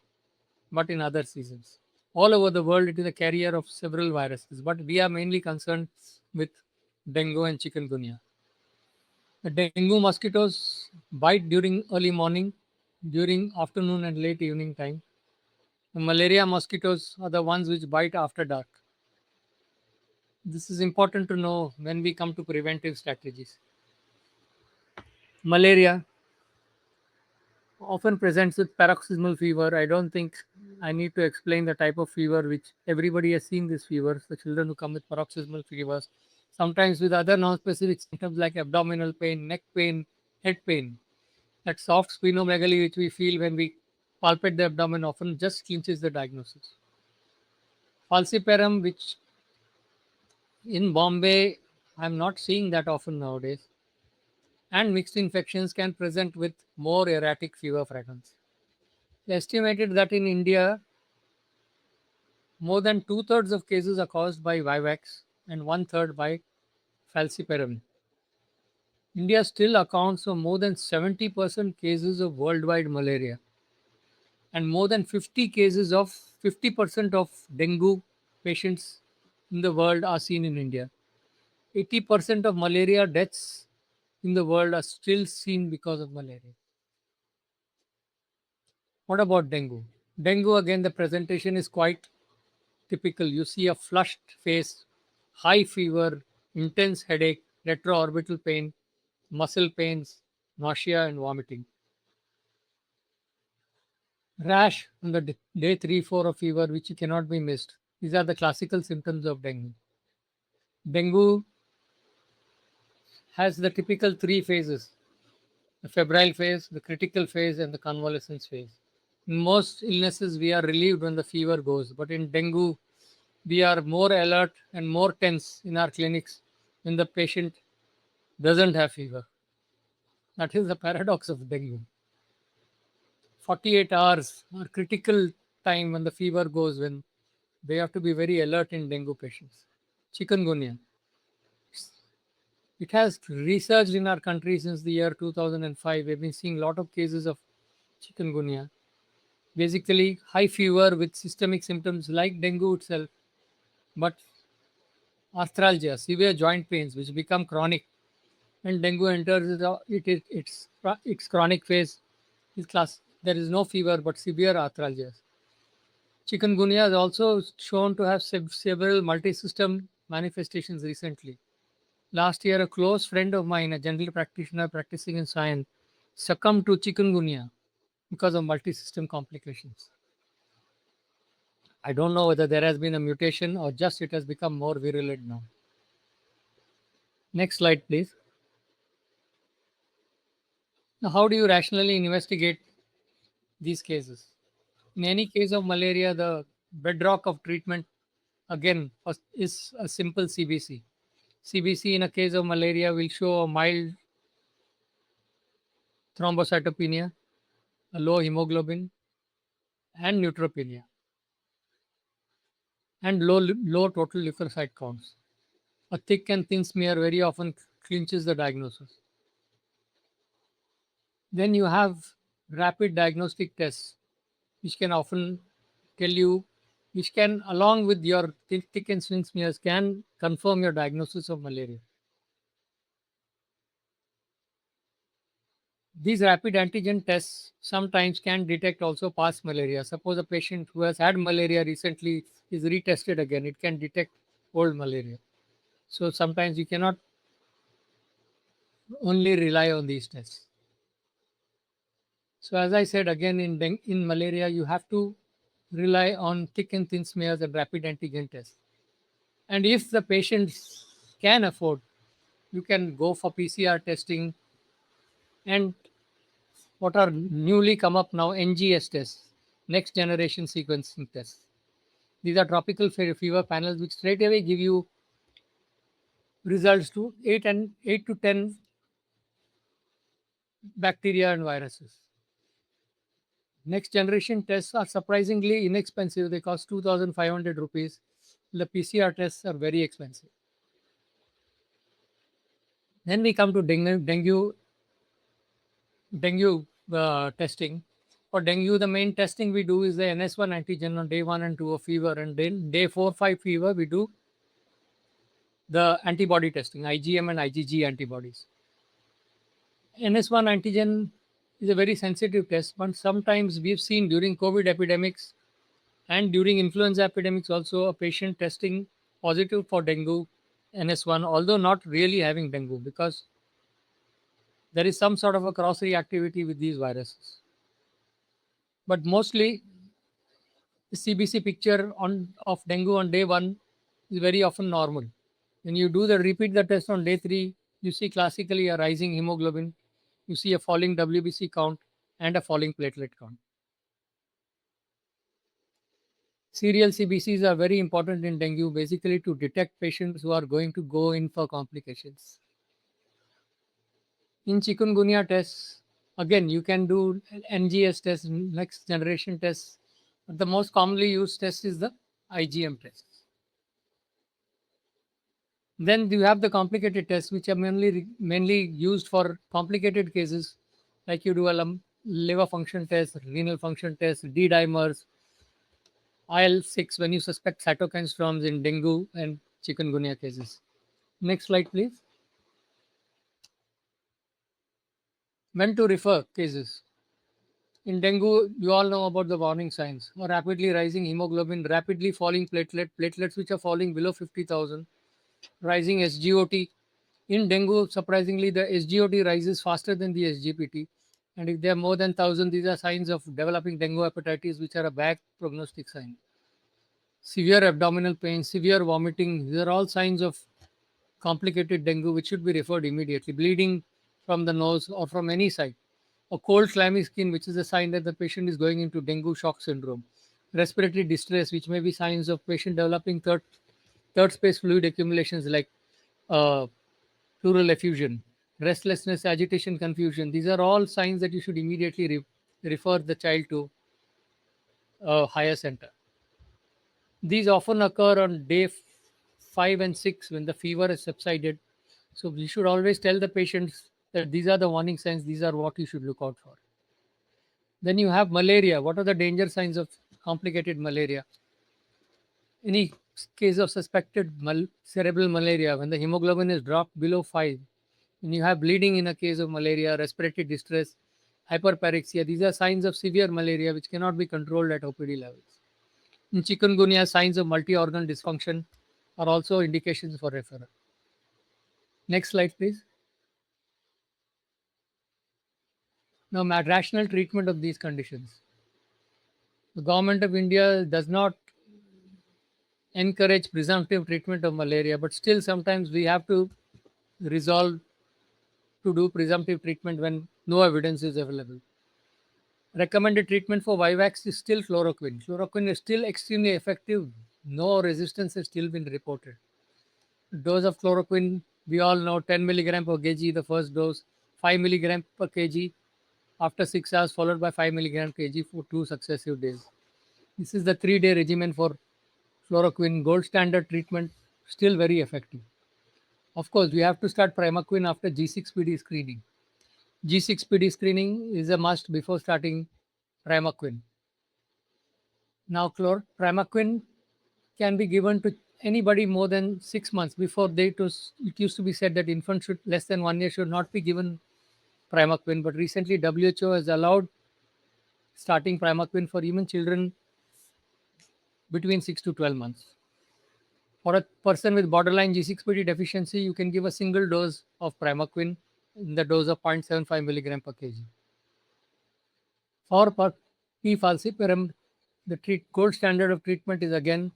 but in other seasons. All over the world, it is a carrier of several viruses, but we are mainly concerned with dengue and chikungunya. The dengue mosquitoes bite during early morning, during afternoon and late evening time. The malaria mosquitoes are the ones which bite after dark. This is important to know when we come to preventive strategies. Malaria often presents with paroxysmal fever. I don't think I need to explain the type of fever which everybody has seen this fever. The children who come with paroxysmal fevers, sometimes with other non-specific symptoms like abdominal pain, neck pain, head pain. That soft splenomegaly which we feel when we palpate the abdomen often just clinches the diagnosis. Falciparum, which in Bombay I'm not seeing that often nowadays, and mixed infections can present with more erratic fever patterns. Estimated that in India, more than two-thirds of cases are caused by Vivax and one-third by falciparum. India still accounts for more than 70% cases of worldwide malaria and more than 50% of dengue patients in the world are seen in India. 80% of malaria deaths in the world are still seen because of malaria. What about dengue? Dengue, again, the presentation is quite typical. You see a flushed face, high fever, intense headache, retroorbital pain, muscle pains, nausea, and vomiting. Rash on the day 3 4 of fever, which cannot be missed. These are the classical symptoms of dengue. Dengue has the typical three phases: the febrile phase, the critical phase, and the convalescence phase. In most illnesses, we are relieved when the fever goes, but in dengue, we are more alert and more tense in our clinics when the patient doesn't have fever. That is the paradox of dengue. 48 hours are critical time when the fever goes, when they have to be very alert in dengue patients. Chikungunya. It has researched in our country since the year 2005. We've been seeing a lot of cases of chikungunya. Basically, high fever with systemic symptoms like dengue itself, but arthralgia, severe joint pains, which become chronic. When dengue enters its chronic phase, is class. There is no fever but severe arthralgia. Chikungunya is also shown to have several multi-system manifestations recently. Last year, a close friend of mine, a general practitioner practicing in Sion, succumbed to chikungunya because of multi-system complications. I don't know whether there has been a mutation or just it has become more virulent now. Next slide, please. Now, how do you rationally investigate these cases? In any case of malaria, the bedrock of treatment again is a simple CBC. CBC in a case of malaria will show a mild thrombocytopenia, a low hemoglobin, and neutropenia, and low total leukocyte counts. A thick and thin smear very often clinches the diagnosis. Then you have rapid diagnostic tests, which can often tell you, which can, along with your thick and thin smears, can confirm your diagnosis of malaria. These rapid antigen tests sometimes can detect also past malaria. Suppose a patient who has had malaria recently is retested again, it can detect old malaria. So sometimes you cannot only rely on these tests. So as I said again, in malaria, you have to rely on thick and thin smears and rapid antigen tests. And if the patients can afford, you can go for PCR testing and what are newly come up now, NGS tests, next generation sequencing tests. These are tropical fever panels which straight away give you results to 8 to 10 bacteria and viruses. Next generation tests are surprisingly inexpensive. They cost 2,500 rupees. The PCR tests are very expensive. Then we come to dengue testing. For dengue, the main testing we do is the NS1 antigen on day 1 and 2 of fever, and then day 4 5 fever we do the antibody testing, IgM and IgG antibodies. NS1 antigen is a very sensitive test, but sometimes we've seen during COVID epidemics And during influenza epidemics, also a patient testing positive for dengue NS1, although not really having dengue, because there is some sort of a cross reactivity with these viruses. But mostly, the CBC picture on of dengue on day one is very often normal. When you repeat the test on day three, you see classically a rising hemoglobin, you see a falling WBC count, and a falling platelet count. Serial CBCs are very important in dengue, basically to detect patients who are going to go in for complications. In chikungunya tests, again, you can do NGS test, next generation tests, but the most commonly used test is the IgM test. Then you have the complicated tests, which are mainly used for complicated cases, like you do a liver function test, renal function test, D dimers, IL-6 when you suspect cytokine storms in dengue and chikungunya cases. Next slide, please. When to refer cases. In dengue, you all know about the warning signs: or rapidly rising hemoglobin, rapidly falling platelets which are falling below 50,000, rising SGOT. In dengue, surprisingly, the SGOT rises faster than the SGPT. And if they are more than 1,000, these are signs of developing dengue hepatitis, which are a bad prognostic sign. Severe abdominal pain, severe vomiting, these are all signs of complicated dengue, which should be referred immediately. Bleeding from the nose or from any side. A cold, clammy skin, which is a sign that the patient is going into dengue shock syndrome. Respiratory distress, which may be signs of patient developing third space fluid accumulations like uh, pleural effusion. Restlessness, agitation, confusion. These are all signs that you should immediately refer the child to a higher center. These often occur on day 5 and 6 when the fever has subsided. So we should always tell the patients that these are the warning signs, these are what you should look out for. Then you have malaria. What are the danger signs of complicated malaria? Any case of suspected cerebral malaria, when the hemoglobin is dropped below 5, when you have bleeding in a case of malaria, respiratory distress, hyperpyrexia, these are signs of severe malaria which cannot be controlled at OPD levels. In chikungunya, signs of multi-organ dysfunction are also indications for referral. Next slide, please. Now, rational treatment of these conditions. The government of India does not encourage presumptive treatment of malaria, but still sometimes we have to resolve to do presumptive treatment when no evidence is available. Recommended treatment for Vivax is still chloroquine. Chloroquine is still extremely effective. No resistance has still been reported. Dose of chloroquine, we all know 10 milligram per kg, the first dose, 5 milligram per kg after 6 hours, followed by 5 milligram kg for 2 successive days. This is the 3-day regimen for chloroquine, gold standard treatment, still very effective. Of course, we have to start primaquine after G6PD screening. G6PD screening is a must before starting primaquine. Now, primaquine can be given to anybody more than 6 months. Before it used to be said that infants should less than 1 year should not be given primaquine, but recently WHO has allowed starting primaquine for even children between 6 to 12 months. For a person with borderline G6PD deficiency, you can give a single dose of primaquine in the dose of 0.75 milligram per kg. For P. falciparum, the gold standard of treatment is again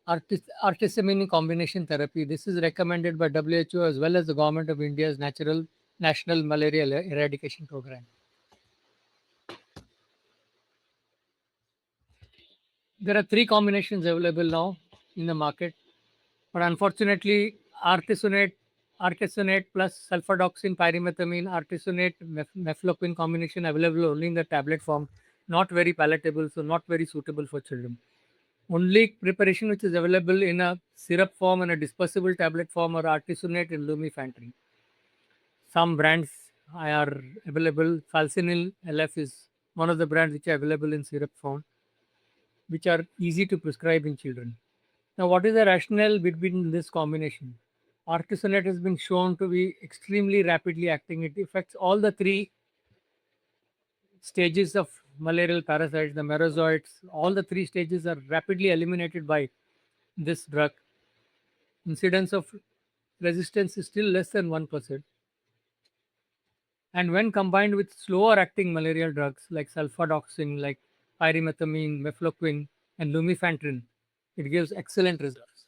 artemisinin combination therapy. This is recommended by WHO as well as the Government of India's National Malaria Eradication Program. There are 3 combinations available now in the market, but unfortunately, artesunate plus sulfadoxine pyrimethamine, artesunate mefloquine combination available only in the tablet form, not very palatable, so not very suitable for children. Only preparation which is available in a syrup form and a dispersible tablet form are artesunate and lumefantrine. Some brands are available. Falcinyl LF is one of the brands which are available in syrup form, which are easy to prescribe in children. Now, what is the rationale between this combination? Artesunate has been shown to be extremely rapidly acting. It affects all the 3 stages of malarial parasites, the merozoites, all the three stages are rapidly eliminated by this drug. Incidence of resistance is still less than 1%. And when combined with slower acting malarial drugs like sulfadoxine, like pyrimethamine, mefloquine, and lumefantrine, it gives excellent results.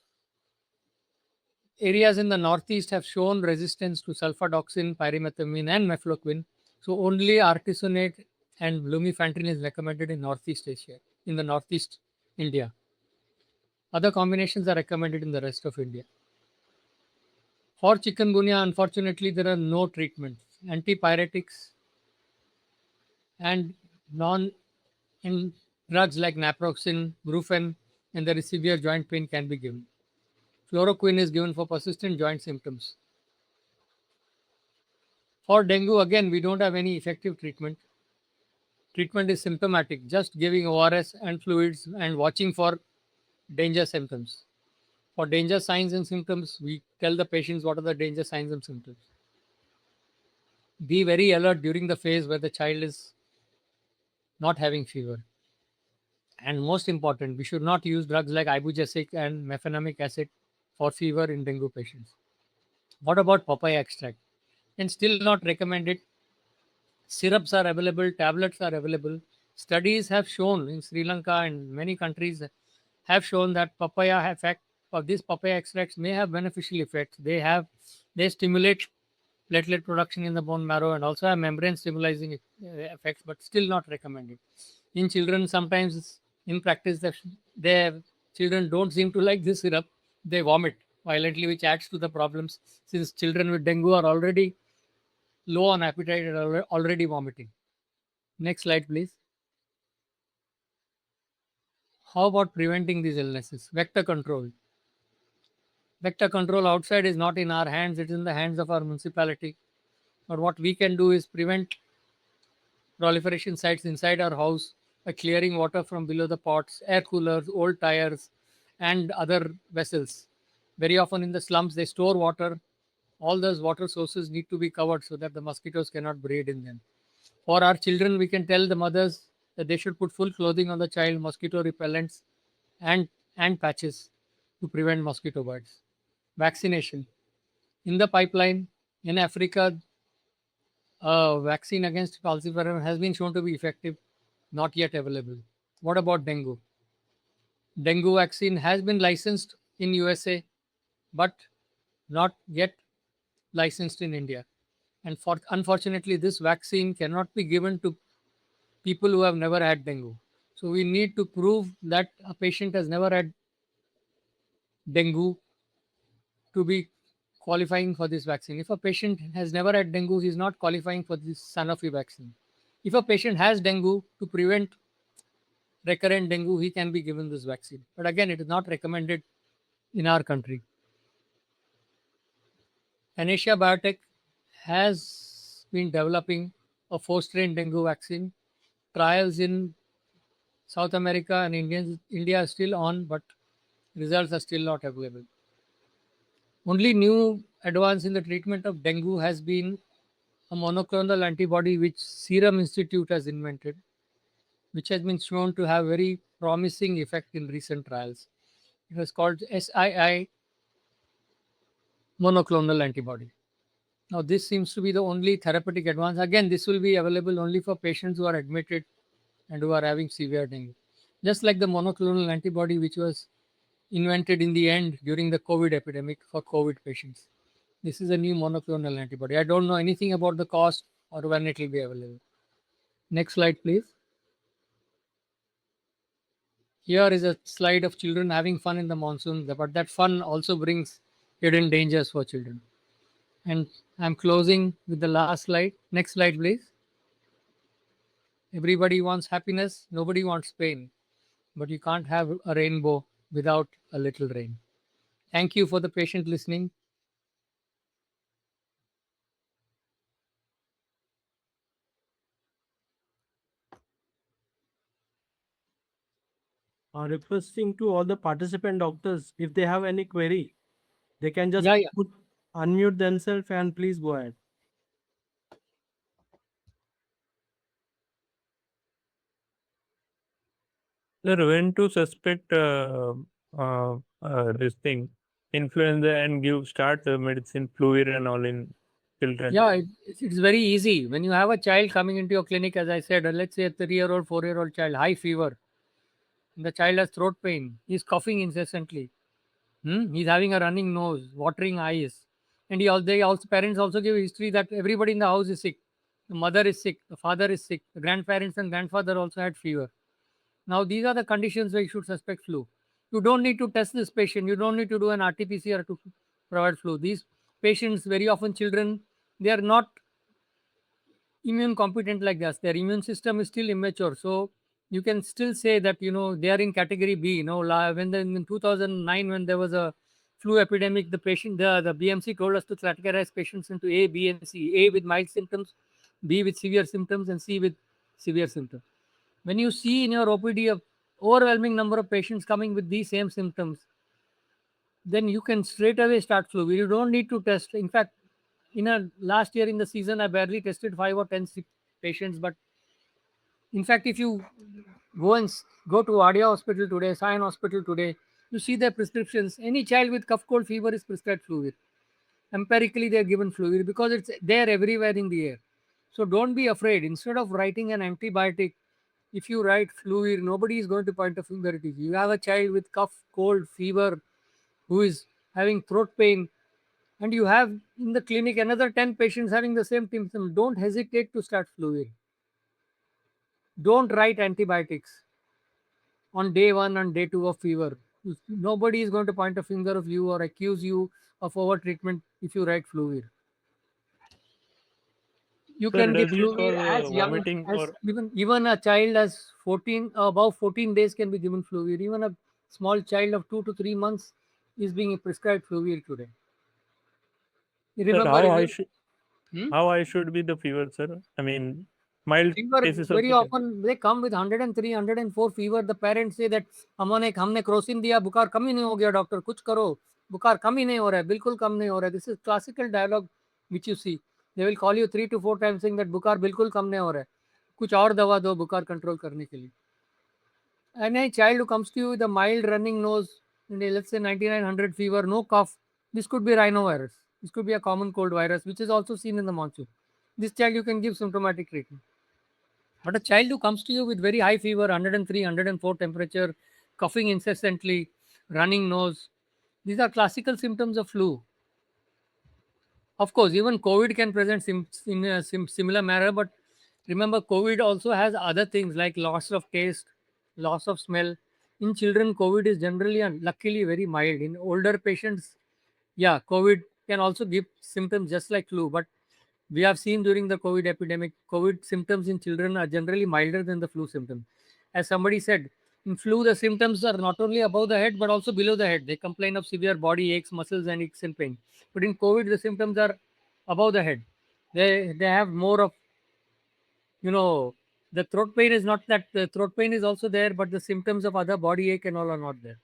Areas in the northeast have shown resistance to sulfadoxine, pyrimethamine, and mefloquine. So only artesunate and lumefantrine is recommended in Northeast Asia, in the Northeast India. Other combinations are recommended in the rest of India. For chikungunya, unfortunately, there are no treatments. Antipyretics and non in drugs like naproxen, brufen, and there is severe joint pain can be given. Chloroquine is given for persistent joint symptoms. For dengue, again, we don't have any effective treatment. Treatment is symptomatic, just giving ORS and fluids and watching for danger symptoms. For danger signs and symptoms, we tell the patients what are the danger signs and symptoms. Be very alert during the phase where the child is not having fever. And most important, we should not use drugs like ibugesic and mefenamic acid for fever in dengue patients. What about papaya extract? And still not recommended. Syrups are available, tablets are available. Studies have shown in Sri Lanka and many countries have shown that papaya effect of these papaya extracts may have beneficial effects. They stimulate platelet production in the bone marrow and also have membrane stabilizing effects, but still not recommended. In children, sometimes in practice, their children don't seem to like this syrup. They vomit violently, which adds to the problems since children with dengue are already low on appetite and already vomiting. Next slide, please. How about preventing these illnesses? Vector control. Vector control outside is not in our hands, it's in the hands of our municipality. But what we can do is prevent proliferation sites inside our house by clearing water from below the pots, air coolers, old tires, and other vessels. Very often in the slums, they store water. All those water sources need to be covered so that the mosquitoes cannot breed in them. For our children, we can tell the mothers that they should put full clothing on the child, mosquito repellents, and, and patches to prevent mosquito bites. Vaccination. In the pipeline, in Africa, a vaccine against falciparum has been shown to be effective, not yet available. What about dengue? Dengue vaccine has been licensed in USA, but not yet licensed in India. And unfortunately, this vaccine cannot be given to people who have never had dengue. So we need to prove that a patient has never had dengue to be qualifying for this vaccine. If a patient has never had dengue, he is not qualifying for this Sanofi vaccine. If a patient has dengue, to prevent recurrent dengue, he can be given this vaccine. But again, it is not recommended in our country. Anesia Biotech has been developing a four-strain dengue vaccine. Trials in South America and India are still on, but results are still not available. Only new advance in the treatment of dengue has been a monoclonal antibody which Serum Institute has invented, which has been shown to have very promising effect in recent trials. It was called SII monoclonal antibody. Now, this seems to be the only therapeutic advance. Again, this will be available only for patients who are admitted and who are having severe dengue. Just like the monoclonal antibody, which was invented in the end during the COVID epidemic for COVID patients. This is a new monoclonal antibody. I don't know anything about the cost or when it will be available. Next slide, please. Here is a slide of children having fun in the monsoon, but that fun also brings hidden dangers for children. And I'm closing with the last slide. Next slide, please. Everybody wants happiness, nobody wants pain, but you can't have a rainbow without a little rain. Thank you for the patient listening. Requesting to all the participant doctors, if they have any query, they can just Yeah. unmute themselves and please go ahead. Sir, when to suspect this thing, influenza, and start medicine, fluid and all in children? Yeah, it's very easy. When you have a child coming into your clinic, as I said, let's say a 3-year-old, 4-year-old child, high fever, the child has throat pain, he's coughing incessantly, he's having a running nose, watering eyes, and parents also give history that everybody in the house is sick. The mother is sick, the father is sick, the grandparents and grandfather also had fever. Now these are the conditions where you should suspect flu. You don't need to test this patient. You don't need to do an RT-PCR to provide flu. These patients, very often children, they are not immune competent like us. Their immune system is still immature. So you can still say that, they are in category B. In 2009, when there was a flu epidemic, the BMC told us to categorize patients into A, B, and C. A with mild symptoms, B with severe symptoms, and C with severe symptoms. When you see in your OPD a overwhelming number of patients coming with these same symptoms, then you can straight away start flu. You don't need to test. In fact, in a last year in the season, I barely tested 5 or 10 patients. But in fact, if you go to Adia Hospital today, Sion Hospital today, you see their prescriptions. Any child with cough, cold, fever is prescribed fluid. Empirically, they are given fluid because it's there everywhere in the air. So don't be afraid. Instead of writing an antibiotic, if you write fluid, nobody is going to point a finger at you. You have a child with cough, cold, fever, who is having throat pain, and you have in the clinic another 10 patients having the same symptom, don't hesitate to start fluid. Don't write antibiotics on day 1 and day 2 of fever. Nobody is going to point a finger of you or accuse you of over treatment if you write fluid. You Sir, can give does it fluid for as young vomiting as or even a child as 14, about 14 days can be given fluid. Even a small child of 2 to 3 months is being prescribed fluid today. sir, Remember, even hmm? how I should be the fever, sir? I mean, mild Fever cases very also can. often they come with 103, 104 fever. The parents say that हमने Crocin दिया, बुखार कम ही नहीं हो गया doctor, कुछ करो, बुखार कम ही नहीं हो रहा है, बिल्कुल कम नहीं हो रहा है. This is classical dialogue which you see. They will call you 3 to 4 times saying that बुखार बिल्कुल कम नहीं हो रहा है, कुछ और दवा दो बुखार कंट्रोल करने के लिए. And a child who comes to you with a mild running nose, and let's say 9900 fever, no cough, this could be rhinovirus. This could be a common cold virus, which is also seen in the monsoon. This child you can give symptomatic treatment. But a child who comes to you with very high fever, 103, 104 temperature, coughing incessantly, running nose, these are classical symptoms of flu. Of course, even COVID can present in a similar manner, but remember, COVID also has other things like loss of taste, loss of smell. In children, COVID is generally and luckily very mild. In older patients, yeah, COVID can also give symptoms just like flu, but we have seen during the COVID epidemic, COVID symptoms in children are generally milder than the flu symptoms. As somebody said, in flu, the symptoms are not only above the head but also below the head. They complain of severe body aches, muscles, and aches and pain. But in COVID, the symptoms are above the head. They have more of, the throat pain is not that. The throat pain is also there, but the symptoms of other body ache and all are not there.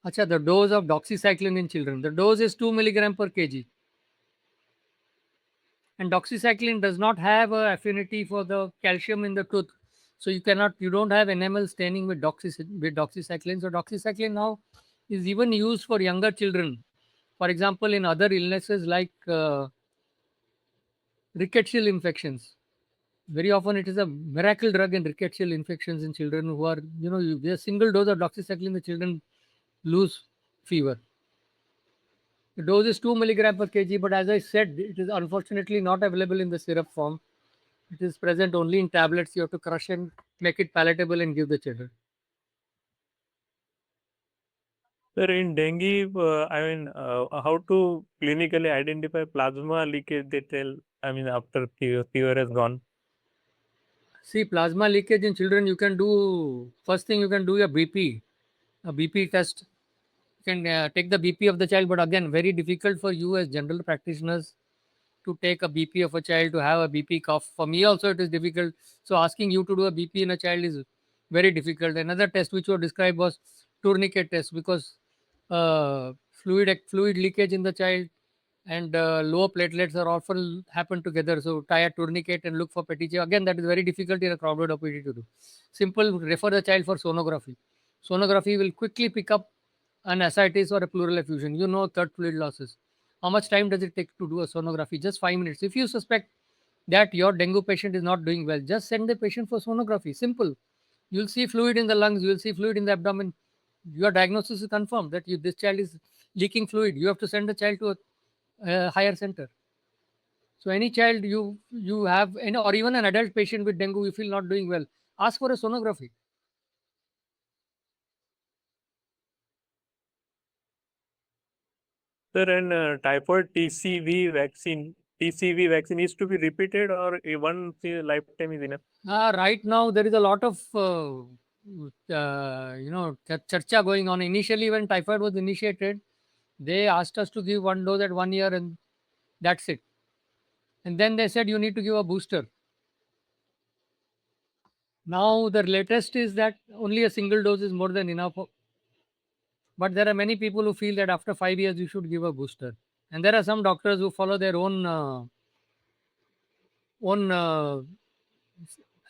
Acha, the dose of doxycycline in children. The dose is 2 milligram per kg. And doxycycline does not have a affinity for the calcium in the tooth, so you don't have enamel staining with doxycycline. So doxycycline now is even used for younger children, for example in other illnesses like rickettsial infections. Very often it is a miracle drug in rickettsial infections in children who are, with a single dose of doxycycline the children lose fever. The dose is 2 milligram per kg, but as I said, it is unfortunately not available in the syrup form. It is present only in tablets. You have to crush and make it palatable and give the children. Sir, in dengue, how to clinically identify plasma leakage? They tell, after fever has gone. See, plasma leakage in children, you can do, first thing you can do a BP test. You can take the BP of the child, but again, very difficult for you as general practitioners to take a BP of a child, to have a BP cough. For me also, it is difficult. So asking you to do a BP in a child is very difficult. Another test which was described was tourniquet test, because fluid leakage in the child and lower platelets are often happen together. So tie a tourniquet and look for petechiae. Again, that is very difficult in a crowded OPD to do. Simple, refer the child for sonography. Sonography will quickly pick up an ascites or a pleural effusion. You know, third fluid losses. How much time does it take to do a sonography? Just 5 minutes. If you suspect that your dengue patient is not doing well, just send the patient for sonography. Simple. You'll see fluid in the lungs, you'll see fluid in the abdomen. Your diagnosis is confirmed that this child is leaking fluid. You have to send the child to a higher center. So any child you have, any, or even an adult patient with dengue, you feel not doing well, ask for a sonography. Sir, and typhoid TCV vaccine is to be repeated, or one lifetime is enough? Right now there is a lot of charcha going on. Initially, when typhoid was initiated, they asked us to give one dose at 1 year, and that's it. And then they said you need to give a booster. Now the latest is that only a single dose is more than enough. But there are many people who feel that after 5 years you should give a booster, and there are some doctors who follow their own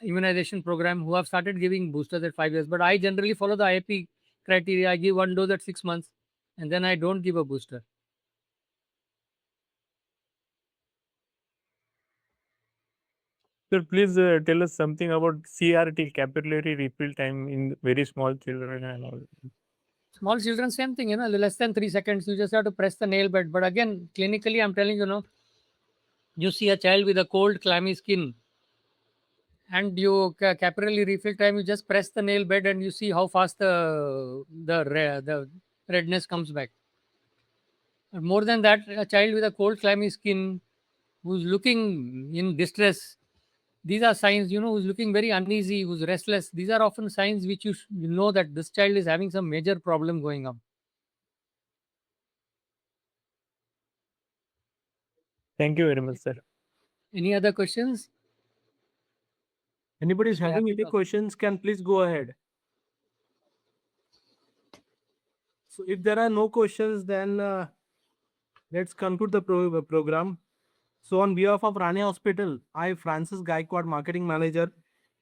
immunization program who have started giving boosters at 5 years. But I generally follow the IAP criteria. I give one dose at 6 months, and then I don't give a booster. Sir, please tell us something about CRT, capillary refill time, in very small children and all. Small children, same thing, less than 3 seconds. You just have to press the nail bed. But again, clinically, I'm telling you see a child with a cold, clammy skin, and you capillary refill time. You just press the nail bed, and you see how fast the redness comes back. And more than that, a child with a cold, clammy skin who's looking in distress. These are signs, who's looking very uneasy, who's restless. These are often signs which you know that this child is having some major problem going on. Thank you very much, sir. Any other questions? Anybody is We have having to any talk. questions can please go ahead. So if there are no questions, then let's conclude the program. So on behalf of Rani Hospital, I, Francis Gaikwad, Marketing Manager,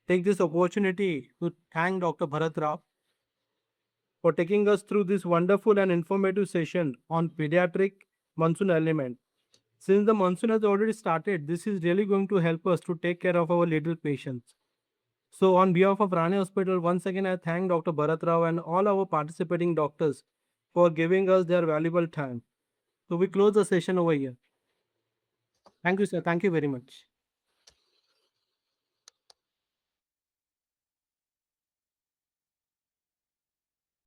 take this opportunity to thank Dr. Bharat Rao for taking us through this wonderful and informative session on pediatric monsoon element. Since the monsoon has already started, this is really going to help us to take care of our little patients. So on behalf of Rani Hospital, once again, I thank Dr. Bharat Rao and all our participating doctors for giving us their valuable time. So we close the session over here. Thank you, sir. Thank you very much.